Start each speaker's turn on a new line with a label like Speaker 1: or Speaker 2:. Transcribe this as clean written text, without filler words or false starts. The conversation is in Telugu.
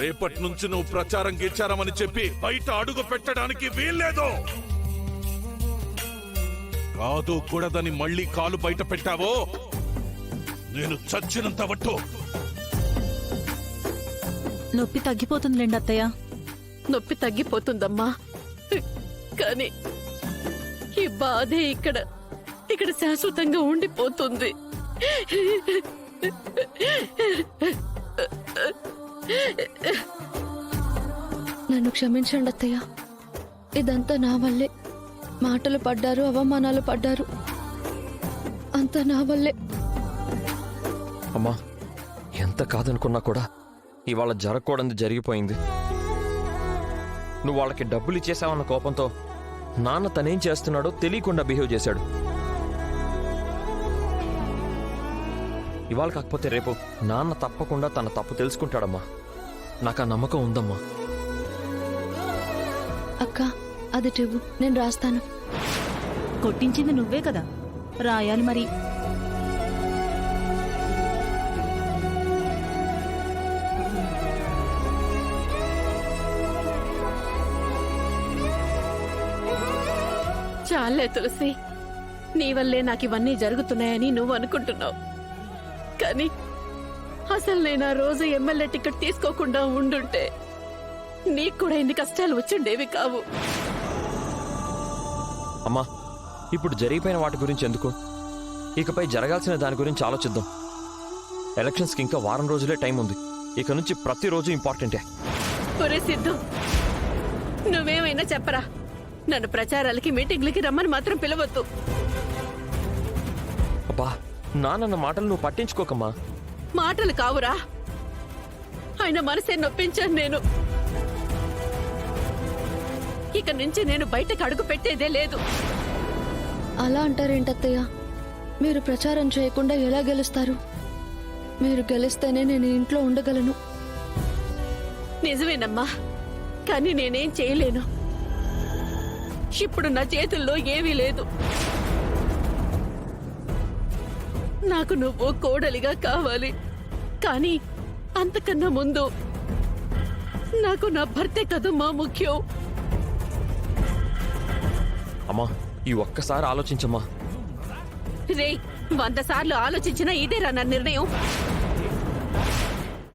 Speaker 1: రేపటి నుంచి నువ్వు ప్రచారం గీచారమని చెప్పి బయట అడుగు పెట్టడానికి వీల్లేదు. కాదు కూడదని మళ్ళీ కాలు బయట పెట్టావో నేను చచ్చినంత వట్టు.
Speaker 2: నొప్పి తగ్గిపోతుందిలేండి అత్తయ్య.
Speaker 3: నొప్పి తగ్గిపోతుందమ్మా, కానీ ఈ బాధే ఇక్కడ శాశ్వతంగా ఉండిపోతుంది.
Speaker 4: నన్ను క్షమించండి అత్తయ్య, ఇదంతా నా వల్లే. మాటలు పడ్డారు, అవమానాలు పడ్డారు, అంతా నా వల్లే.
Speaker 5: అమ్మా, ఎంత కాదనుకున్నా కూడా ఇవాళ జరగకూడదు జరిగిపోయింది. నువ్వు వాళ్ళకి డబ్బులు ఇచ్చేసావన్న కోపంతో నాన్న తనేం చేస్తున్నాడో తెలియకుండా బిహేవ్ చేశాడు. ఇవాళ కాకపోతే రేపు నాన్న తప్పకుండా తన తప్పు తెలుసుకుంటాడమ్మా. నాకు ఆ నమ్మకం ఉందమ్మా.
Speaker 4: అక్క, అది చెవు, నేను రాస్తాను.
Speaker 2: కొట్టించింది నువ్వే కదా, రాయాలి మరి.
Speaker 3: చాలే తులసి, నీ వల్లే నాకు ఇవన్నీ జరుగుతున్నాయని నువ్వు అనుకుంటున్నావు, కానీ అసలు నేను ఆ రోజు ఎమ్మెల్యే టికెట్ తీసుకోకుండా ఉండుంటే నీకు కూడా ఇన్ని కష్టాలు వచ్చిండేవి కావు.
Speaker 5: అమ్మా, ఇప్పుడు జరిగిపోయిన వాటి గురించి ఎందుకు, ఇకపై జరగాల్సిన దాని గురించి ఆలోచిద్దాం. ఎలక్షన్స్కి ఇంకా వారం రోజులే టైం ఉంది. ఇక నుంచి ప్రతిరోజు ఇంపార్టెంటే.
Speaker 3: ఒరే సిద్ధు, నువ్వేమైనా చెప్పరా, నన్ను ప్రచారాలకి మీటింగ్లకి రమ్మని మాత్రం పిలవద్దు.
Speaker 5: అబ్బా, నాన్న మాటలు నువ్వు పట్టించుకోకమ్మా.
Speaker 3: మాటలు కావురా, ఆయన మనసే నొప్పించాను నేను. ఇక నుంచి నేను బయటకు అడుగు పెట్టేదే లేదు.
Speaker 4: అలా అంటారేంటత్తయ్య? మీరు ప్రచారం చేయకుండా ఎలా గెలుస్తారు? మీరు గెలిస్తేనే నేను ఇంట్లో ఉండగలను.
Speaker 3: నిజమేనమ్మా, కానీ నేనేం చేయలేను. ఇప్పుడు నా చేతుల్లో ఏమీ లేదు. నాకు నువ్వు కోడలిగా కావాలి, కానీ అంతకన్నా ముందు నాకు నా భర్తే కదమ్మా ముఖ్యం.
Speaker 5: అమ్మా, ఈ ఒక్కసారి ఆలోచించమ్మా.
Speaker 3: రే, 100 సార్లు ఆలోచించినా ఇదేరా నా నిర్ణయం.